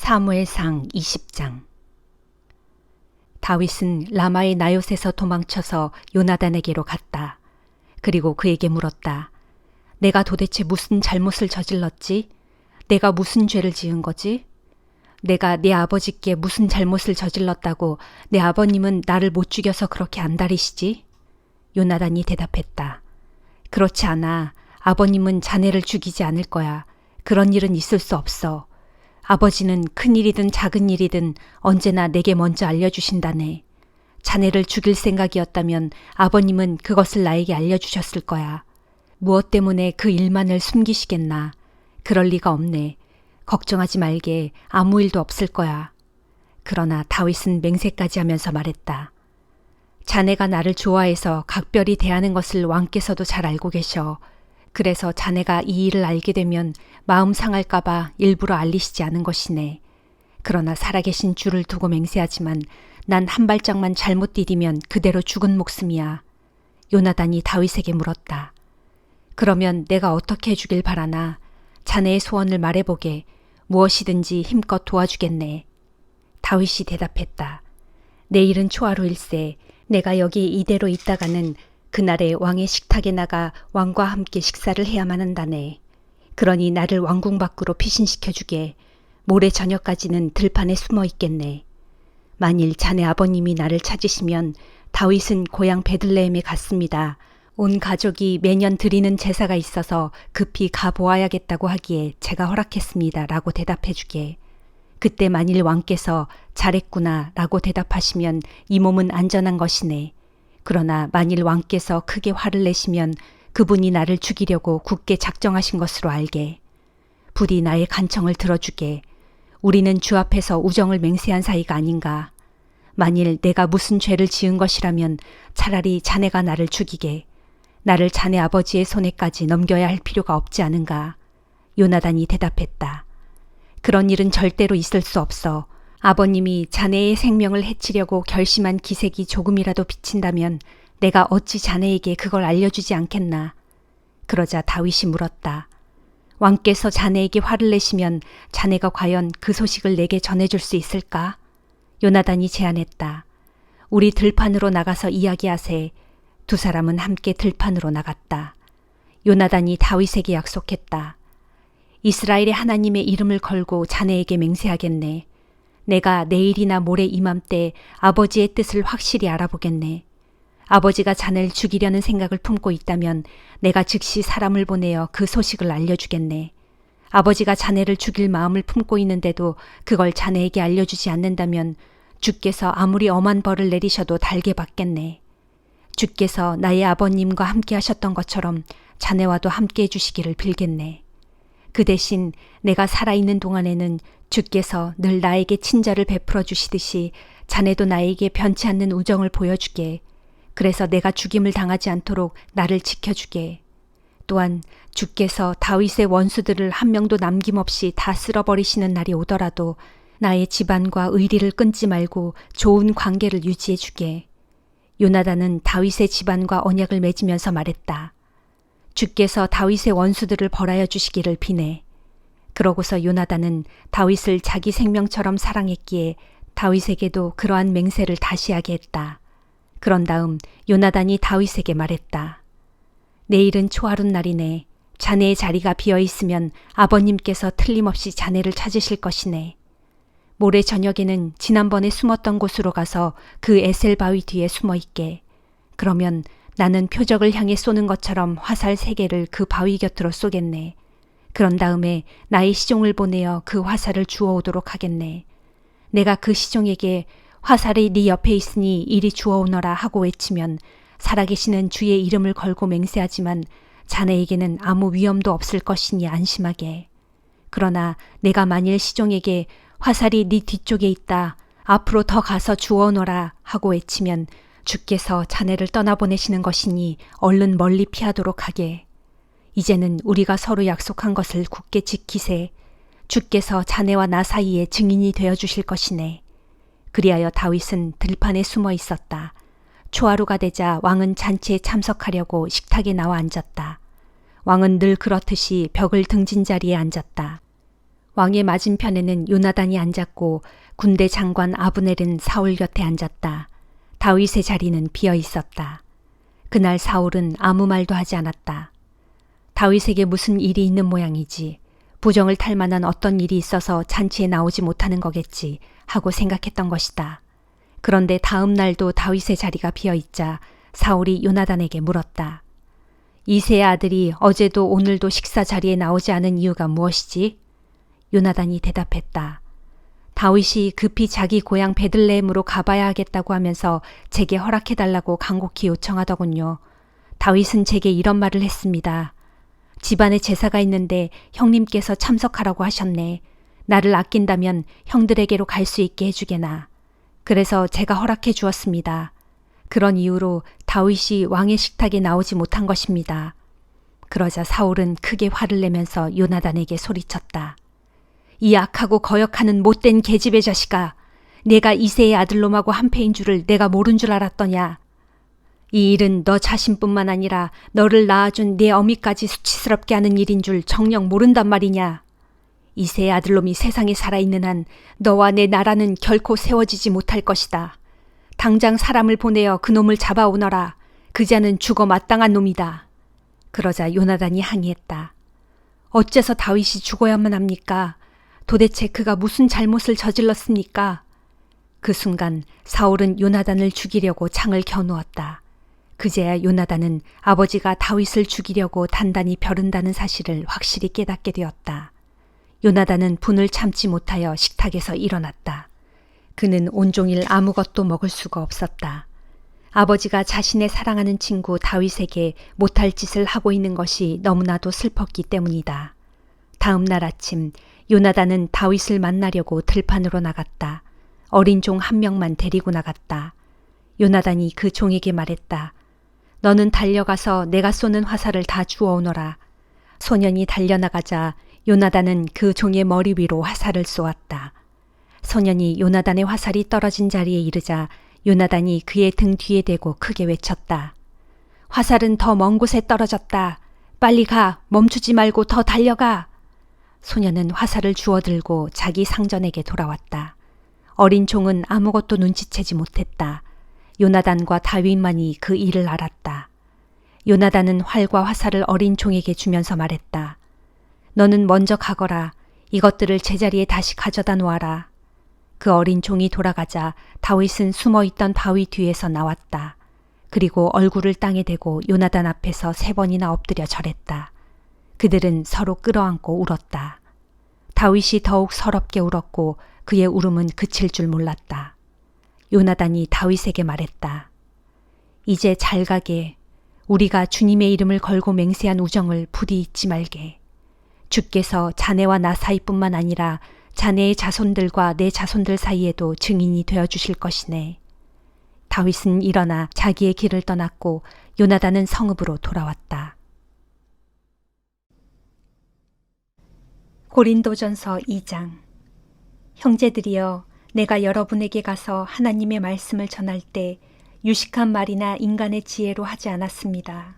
사무엘상 20장. 다윗은 라마의 나요곳에서 도망쳐서 요나단에게로 갔다. 그리고 그에게 물었다. 내가 도대체 무슨 잘못을 저질렀지? 내가 무슨 죄를 지은 거지? 내가 네 아버지께 무슨 잘못을 저질렀다고 내 아버님은 나를 못 죽여서 그렇게 안달이시지? 요나단이 대답했다. 그렇지 않아. 아버님은 자네를 죽이지 않을 거야. 그런 일은 있을 수 없어. 아버지는 큰 일이든 작은 일이든 언제나 내게 먼저 알려주신다네. 자네를 죽일 생각이었다면 아버님은 그것을 나에게 알려주셨을 거야. 무엇 때문에 그 일만을 숨기시겠나. 그럴 리가 없네. 걱정하지 말게. 아무 일도 없을 거야. 그러나 다윗은 맹세까지 하면서 말했다. 자네가 나를 좋아해서 각별히 대하는 것을 왕께서도 잘 알고 계셔. 그래서 자네가 이 일을 알게 되면 마음 상할까봐 일부러 알리시지 않은 것이네. 그러나 살아계신 주를 두고 맹세하지만 난 한 발짝만 잘못 디디면 그대로 죽은 목숨이야. 요나단이 다윗에게 물었다. 그러면 내가 어떻게 해주길 바라나? 자네의 소원을 말해보게. 무엇이든지 힘껏 도와주겠네. 다윗이 대답했다. 내일은 초하루일세. 내가 여기 이대로 있다가는 그날에 왕의 식탁에 나가 왕과 함께 식사를 해야만 한다네. 그러니 나를 왕궁 밖으로 피신시켜주게. 모레 저녁까지는 들판에 숨어 있겠네. 만일 자네 아버님이 나를 찾으시면 다윗은 고향 베들레헴에 갔습니다. 온 가족이 매년 드리는 제사가 있어서 급히 가보아야겠다고 하기에 제가 허락했습니다. 라고 대답해주게. 그때 만일 왕께서 잘했구나 라고 대답하시면 이 몸은 안전한 것이네. 그러나 만일 왕께서 크게 화를 내시면 그분이 나를 죽이려고 굳게 작정하신 것으로 알게. 부디 나의 간청을 들어주게. 우리는 주 앞에서 우정을 맹세한 사이가 아닌가. 만일 내가 무슨 죄를 지은 것이라면 차라리 자네가 나를 죽이게. 나를 자네 아버지의 손에까지 넘겨야 할 필요가 없지 않은가. 요나단이 대답했다. 그런 일은 절대로 있을 수 없어. 아버님이 자네의 생명을 해치려고 결심한 기색이 조금이라도 비친다면 내가 어찌 자네에게 그걸 알려주지 않겠나. 그러자 다윗이 물었다. 왕께서 자네에게 화를 내시면 자네가 과연 그 소식을 내게 전해줄 수 있을까? 요나단이 제안했다. 우리 들판으로 나가서 이야기하세. 두 사람은 함께 들판으로 나갔다. 요나단이 다윗에게 약속했다. 이스라엘의 하나님의 이름을 걸고 자네에게 맹세하겠네. 내가 내일이나 모레 이맘때 아버지의 뜻을 확실히 알아보겠네. 아버지가 자네를 죽이려는 생각을 품고 있다면 내가 즉시 사람을 보내어 그 소식을 알려주겠네. 아버지가 자네를 죽일 마음을 품고 있는데도 그걸 자네에게 알려주지 않는다면 주께서 아무리 엄한 벌을 내리셔도 달게 받겠네. 주께서 나의 아버님과 함께 하셨던 것처럼 자네와도 함께 해주시기를 빌겠네. 그 대신 내가 살아있는 동안에는 주께서 늘 나에게 친절을 베풀어 주시듯이 자네도 나에게 변치 않는 우정을 보여주게. 그래서 내가 죽임을 당하지 않도록 나를 지켜주게. 또한 주께서 다윗의 원수들을 한 명도 남김없이 다 쓸어버리시는 날이 오더라도 나의 집안과 의리를 끊지 말고 좋은 관계를 유지해 주게. 요나단은 다윗의 집안과 언약을 맺으면서 말했다. 주께서 다윗의 원수들을 벌하여 주시기를 비네. 그러고서 요나단은 다윗을 자기 생명처럼 사랑했기에 다윗에게도 그러한 맹세를 다시 하게 했다. 그런 다음 요나단이 다윗에게 말했다. 내일은 초하룻날이네. 자네의 자리가 비어있으면 아버님께서 틀림없이 자네를 찾으실 것이네. 모레 저녁에는 지난번에 숨었던 곳으로 가서 그 에셀 바위 뒤에 숨어있게. 그러면 나는 표적을 향해 쏘는 것처럼 화살 3개를 그 바위 곁으로 쏘겠네. 그런 다음에 나의 시종을 보내어 그 화살을 주워오도록 하겠네. 내가 그 시종에게 화살이 네 옆에 있으니 이리 주워오너라 하고 외치면 살아계시는 주의 이름을 걸고 맹세하지만 자네에게는 아무 위험도 없을 것이니 안심하게. 그러나 내가 만일 시종에게 화살이 네 뒤쪽에 있다. 앞으로 더 가서 주워오너라 하고 외치면 주께서 자네를 떠나보내시는 것이니 얼른 멀리 피하도록 하게. 이제는 우리가 서로 약속한 것을 굳게 지키세. 주께서 자네와 나 사이에 증인이 되어주실 것이네. 그리하여 다윗은 들판에 숨어 있었다. 초하루가 되자 왕은 잔치에 참석하려고 식탁에 나와 앉았다. 왕은 늘 그렇듯이 벽을 등진 자리에 앉았다. 왕의 맞은편에는 요나단이 앉았고 군대 장관 아브넬은 사울 곁에 앉았다. 다윗의 자리는 비어 있었다. 그날 사울은 아무 말도 하지 않았다. 다윗에게 무슨 일이 있는 모양이지. 부정을 탈 만한 어떤 일이 있어서 잔치에 나오지 못하는 거겠지 하고 생각했던 것이다. 그런데 다음 날도 다윗의 자리가 비어 있자 사울이 요나단에게 물었다. 이새의 아들이 어제도 오늘도 식사 자리에 나오지 않은 이유가 무엇이지? 요나단이 대답했다. 다윗이 급히 자기 고향 베들레헴으로 가봐야 하겠다고 하면서 제게 허락해달라고 간곡히 요청하더군요. 다윗은 제게 이런 말을 했습니다. 집안에 제사가 있는데 형님께서 참석하라고 하셨네. 나를 아낀다면 형들에게로 갈 수 있게 해주게나. 그래서 제가 허락해 주었습니다. 그런 이유로 다윗이 왕의 식탁에 나오지 못한 것입니다. 그러자 사울은 크게 화를 내면서 요나단에게 소리쳤다. 이 악하고 거역하는 못된 계집의 자식아, 내가 이새의 아들놈하고 한패인 줄을 내가 모른 줄 알았더냐. 이 일은 너 자신뿐만 아니라 너를 낳아준 네 어미까지 수치스럽게 하는 일인 줄 정녕 모른단 말이냐. 이새의 아들놈이 세상에 살아있는 한 너와 내 나라는 결코 세워지지 못할 것이다. 당장 사람을 보내어 그놈을 잡아오너라. 그 자는 죽어 마땅한 놈이다. 그러자 요나단이 항의했다. 어째서 다윗이 죽어야만 합니까? 도대체 그가 무슨 잘못을 저질렀습니까? 그 순간 사울은 요나단을 죽이려고 창을 겨누었다. 그제야 요나단은 아버지가 다윗을 죽이려고 단단히 벼른다는 사실을 확실히 깨닫게 되었다. 요나단은 분을 참지 못하여 식탁에서 일어났다. 그는 온종일 아무것도 먹을 수가 없었다. 아버지가 자신의 사랑하는 친구 다윗에게 못할 짓을 하고 있는 것이 너무나도 슬펐기 때문이다. 다음 날 아침 요나단은 다윗을 만나려고 들판으로 나갔다. 어린 종 한 명만 데리고 나갔다. 요나단이 그 종에게 말했다. 너는 달려가서 내가 쏘는 화살을 다 주워오너라. 소년이 달려나가자 요나단은 그 종의 머리 위로 화살을 쏘았다. 소년이 요나단의 화살이 떨어진 자리에 이르자 요나단이 그의 등 뒤에 대고 크게 외쳤다. 화살은 더 먼 곳에 떨어졌다. 빨리 가. 멈추지 말고 더 달려가. 소년은 화살을 주워들고 자기 상전에게 돌아왔다. 어린 종은 아무것도 눈치채지 못했다. 요나단과 다윗만이 그 일을 알았다. 요나단은 활과 화살을 어린 종에게 주면서 말했다. 너는 먼저 가거라. 이것들을 제자리에 다시 가져다 놓아라. 그 어린 종이 돌아가자 다윗은 숨어있던 바위 뒤에서 나왔다. 그리고 얼굴을 땅에 대고 요나단 앞에서 3번이나 엎드려 절했다. 그들은 서로 끌어안고 울었다. 다윗이 더욱 서럽게 울었고 그의 울음은 그칠 줄 몰랐다. 요나단이 다윗에게 말했다. 이제 잘 가게. 우리가 주님의 이름을 걸고 맹세한 우정을 부디 잊지 말게. 주께서 자네와 나 사이뿐만 아니라 자네의 자손들과 내 자손들 사이에도 증인이 되어 주실 것이네. 다윗은 일어나 자기의 길을 떠났고 요나단은 성읍으로 돌아왔다. 고린도전서 2장. 형제들이여, 내가 여러분에게 가서 하나님의 말씀을 전할 때 유식한 말이나 인간의 지혜로 하지 않았습니다.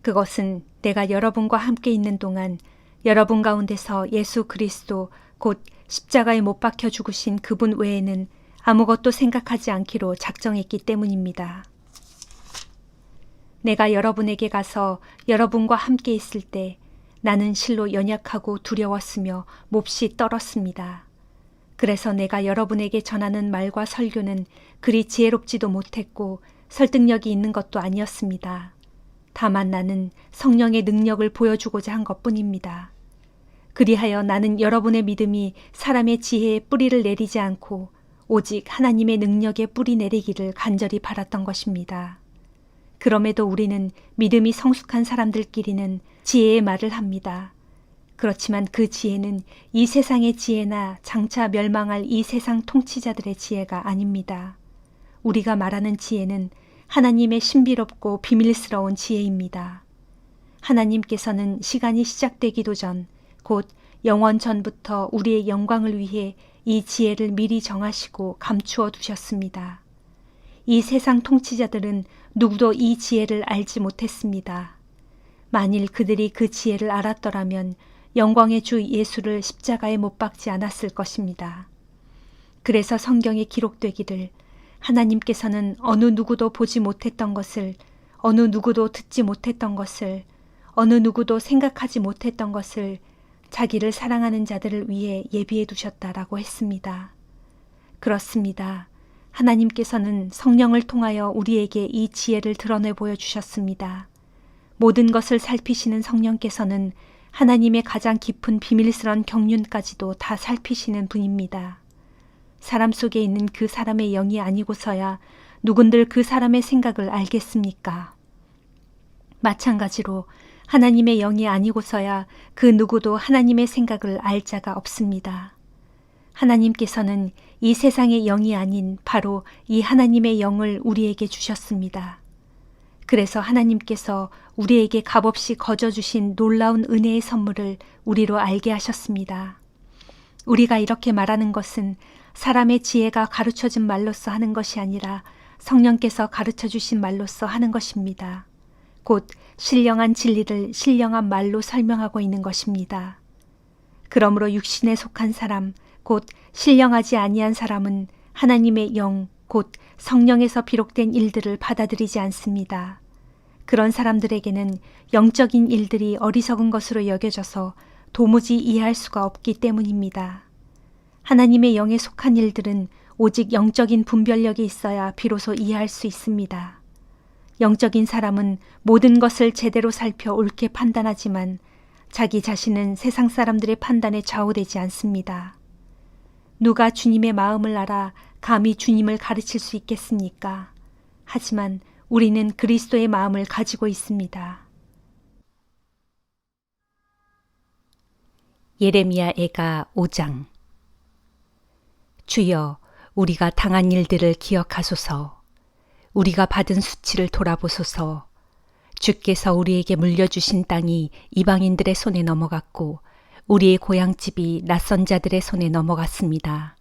그것은 내가 여러분과 함께 있는 동안 여러분 가운데서 예수 그리스도 곧 십자가에 못 박혀 죽으신 그분 외에는 아무것도 생각하지 않기로 작정했기 때문입니다. 내가 여러분에게 가서 여러분과 함께 있을 때 나는 실로 연약하고 두려웠으며 몹시 떨었습니다. 그래서 내가 여러분에게 전하는 말과 설교는 그리 지혜롭지도 못했고 설득력이 있는 것도 아니었습니다. 다만 나는 성령의 능력을 보여주고자 한 것뿐입니다. 그리하여 나는 여러분의 믿음이 사람의 지혜에 뿌리를 내리지 않고 오직 하나님의 능력에 뿌리 내리기를 간절히 바랐던 것입니다. 그럼에도 우리는 믿음이 성숙한 사람들끼리는 지혜의 말을 합니다. 그렇지만 그 지혜는 이 세상의 지혜나 장차 멸망할 이 세상 통치자들의 지혜가 아닙니다. 우리가 말하는 지혜는 하나님의 신비롭고 비밀스러운 지혜입니다. 하나님께서는 시간이 시작되기도 전, 곧 영원 전부터 우리의 영광을 위해 이 지혜를 미리 정하시고 감추어 두셨습니다. 이 세상 통치자들은 누구도 이 지혜를 알지 못했습니다. 만일 그들이 그 지혜를 알았더라면 영광의 주 예수를 십자가에 못 박지 않았을 것입니다. 그래서 성경에 기록되기를 하나님께서는 어느 누구도 보지 못했던 것을, 어느 누구도 듣지 못했던 것을, 어느 누구도 생각하지 못했던 것을 자기를 사랑하는 자들을 위해 예비해 두셨다라고 했습니다. 그렇습니다. 하나님께서는 성령을 통하여 우리에게 이 지혜를 드러내 보여주셨습니다. 모든 것을 살피시는 성령께서는 하나님의 가장 깊은 비밀스런 경륜까지도 다 살피시는 분입니다. 사람 속에 있는 그 사람의 영이 아니고서야 누군들 그 사람의 생각을 알겠습니까? 마찬가지로 하나님의 영이 아니고서야 그 누구도 하나님의 생각을 알 자가 없습니다. 하나님께서는 이 세상의 영이 아닌 바로 이 하나님의 영을 우리에게 주셨습니다. 그래서 하나님께서 우리에게 값없이 거저 주신 놀라운 은혜의 선물을 우리로 알게 하셨습니다. 우리가 이렇게 말하는 것은 사람의 지혜가 가르쳐준 말로써 하는 것이 아니라 성령께서 가르쳐 주신 말로써 하는 것입니다. 곧 신령한 진리를 신령한 말로 설명하고 있는 것입니다. 그러므로 육신에 속한 사람, 곧 신령하지 아니한 사람은 하나님의 영, 곧 성령에서 비록된 일들을 받아들이지 않습니다. 그런 사람들에게는 영적인 일들이 어리석은 것으로 여겨져서 도무지 이해할 수가 없기 때문입니다. 하나님의 영에 속한 일들은 오직 영적인 분별력이 있어야 비로소 이해할 수 있습니다. 영적인 사람은 모든 것을 제대로 살펴 옳게 판단하지만 자기 자신은 세상 사람들의 판단에 좌우되지 않습니다. 누가 주님의 마음을 알아 감히 주님을 가르칠 수 있겠습니까? 하지만 우리는 그리스도의 마음을 가지고 있습니다. 예레미야 애가 5장. 주여, 우리가 당한 일들을 기억하소서. 우리가 받은 수치를 돌아보소서. 주께서 우리에게 물려주신 땅이 이방인들의 손에 넘어갔고 우리의 고향집이 낯선 자들의 손에 넘어갔습니다.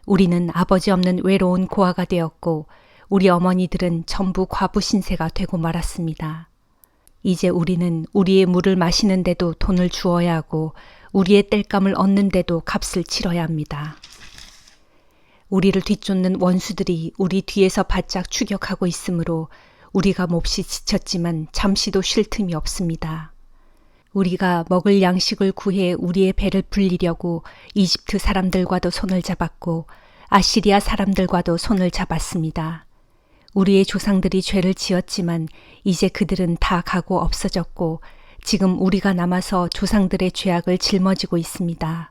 우리는 아버지 없는 외로운 고아가 되었고 우리 어머니들은 전부 과부 신세가 되고 말았습니다. 이제 우리는 우리의 물을 마시는데도 돈을 주어야 하고 우리의 땔감을 얻는데도 값을 치러야 합니다. 우리를 뒤쫓는 원수들이 우리 뒤에서 바짝 추격하고 있으므로 우리가 몹시 지쳤지만 잠시도 쉴 틈이 없습니다. 우리가 먹을 양식을 구해 우리의 배를 불리려고 이집트 사람들과도 손을 잡았고 아시리아 사람들과도 손을 잡았습니다. 우리의 조상들이 죄를 지었지만 이제 그들은 다 가고 없어졌고 지금 우리가 남아서 조상들의 죄악을 짊어지고 있습니다.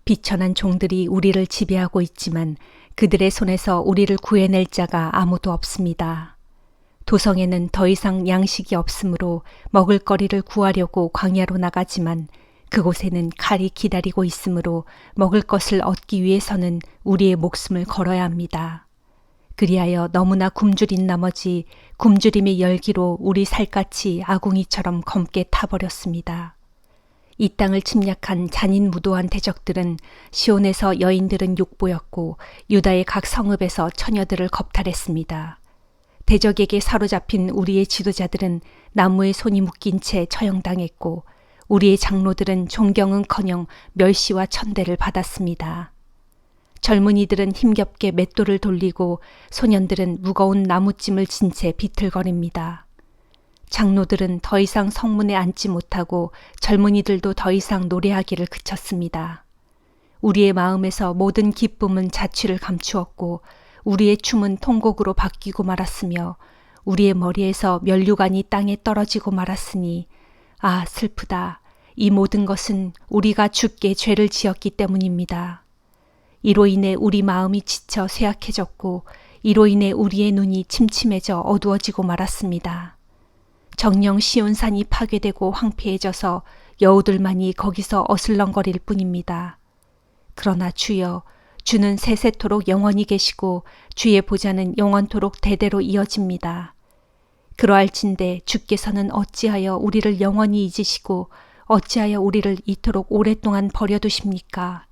비천한 종들이 우리를 지배하고 있지만 그들의 손에서 우리를 구해낼 자가 아무도 없습니다. 도성에는 더 이상 양식이 없으므로 먹을거리를 구하려고 광야로 나가지만 그곳에는 칼이 기다리고 있으므로 먹을 것을 얻기 위해서는 우리의 목숨을 걸어야 합니다. 그리하여 너무나 굶주린 나머지 굶주림의 열기로 우리 살갗이 아궁이처럼 검게 타버렸습니다. 이 땅을 침략한 잔인무도한 대적들은 시온에서 여인들은 욕보였고 유다의 각 성읍에서 처녀들을 겁탈했습니다. 대적에게 사로잡힌 우리의 지도자들은 나무에 손이 묶인 채 처형당했고 우리의 장로들은 존경은커녕 멸시와 천대를 받았습니다. 젊은이들은 힘겹게 맷돌을 돌리고 소년들은 무거운 나무찜을 진 채 비틀거립니다. 장로들은 더 이상 성문에 앉지 못하고 젊은이들도 더 이상 노래하기를 그쳤습니다. 우리의 마음에서 모든 기쁨은 자취를 감추었고 우리의 춤은 통곡으로 바뀌고 말았으며 우리의 머리에서 면류관이 땅에 떨어지고 말았으니 아 슬프다. 이 모든 것은 우리가 주께 죄를 지었기 때문입니다. 이로 인해 우리 마음이 지쳐 쇠약해졌고 이로 인해 우리의 눈이 침침해져 어두워지고 말았습니다. 정녕 시온산이 파괴되고 황폐해져서 여우들만이 거기서 어슬렁거릴 뿐입니다. 그러나 주여, 주는 세세토록 영원히 계시고 주의 보좌는 영원토록 대대로 이어집니다. 그러할진대 주께서는 어찌하여 우리를 영원히 잊으시고 어찌하여 우리를 이토록 오랫동안 버려두십니까?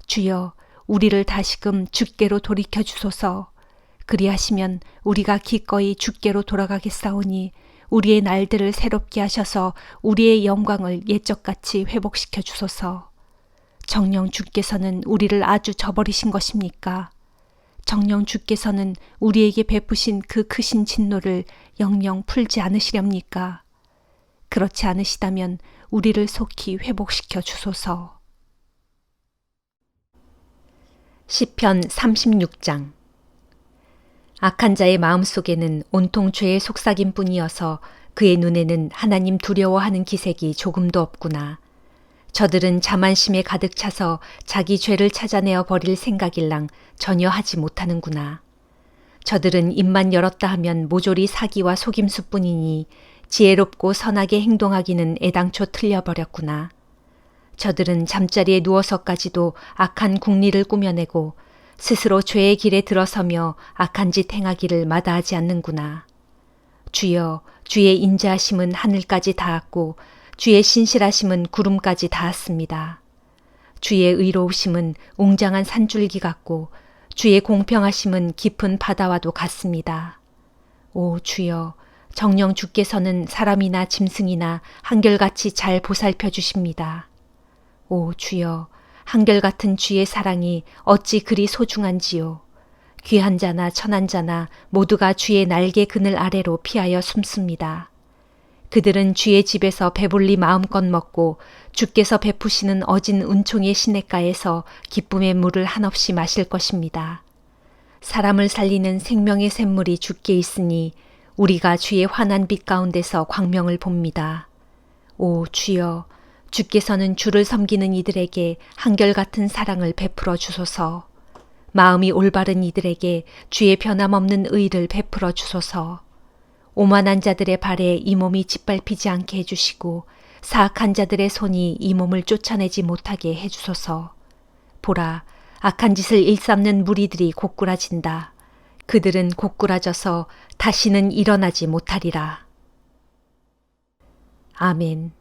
주여, 우리를 다시금 주께로 돌이켜 주소서. 그리하시면 우리가 기꺼이 주께로 돌아가겠사오니 우리의 날들을 새롭게 하셔서 우리의 영광을 옛적같이 회복시켜 주소서. 정녕 주께서는 우리를 아주 저버리신 것입니까? 정녕 주께서는 우리에게 베푸신 그 크신 진노를 영영 풀지 않으시렵니까? 그렇지 않으시다면 우리를 속히 회복시켜 주소서. 시편 36장. 악한 자의 마음속에는 온통 죄의 속삭임뿐이어서 그의 눈에는 하나님 두려워하는 기색이 조금도 없구나. 저들은 자만심에 가득 차서 자기 죄를 찾아내어 버릴 생각일랑 전혀 하지 못하는구나. 저들은 입만 열었다 하면 모조리 사기와 속임수뿐이니 지혜롭고 선하게 행동하기는 애당초 틀려버렸구나. 저들은 잠자리에 누워서까지도 악한 궁리를 꾸며내고 스스로 죄의 길에 들어서며 악한 짓 행하기를 마다하지 않는구나. 주여, 주의 인자하심은 하늘까지 닿았고 주의 신실하심은 구름까지 닿았습니다. 주의 의로우심은 웅장한 산줄기 같고 주의 공평하심은 깊은 바다와도 같습니다. 오 주여, 정녕 주께서는 사람이나 짐승이나 한결같이 잘 보살펴 주십니다. 오 주여, 한결같은 주의 사랑이 어찌 그리 소중한지요. 귀한 자나 천한 자나 모두가 주의 날개 그늘 아래로 피하여 숨습니다. 그들은 주의 집에서 배불리 마음껏 먹고 주께서 베푸시는 어진 은총의 시냇가에서 기쁨의 물을 한없이 마실 것입니다. 사람을 살리는 생명의 샘물이 주께 있으니 우리가 주의 환한 빛 가운데서 광명을 봅니다. 오 주여, 주께서는 주를 섬기는 이들에게 한결같은 사랑을 베풀어 주소서. 마음이 올바른 이들에게 주의 변함없는 의를 베풀어 주소서. 오만한 자들의 발에 이 몸이 짓밟히지 않게 해주시고 사악한 자들의 손이 이 몸을 쫓아내지 못하게 해주소서. 보라, 악한 짓을 일삼는 무리들이 고꾸라진다. 그들은 고꾸라져서 다시는 일어나지 못하리라. 아멘.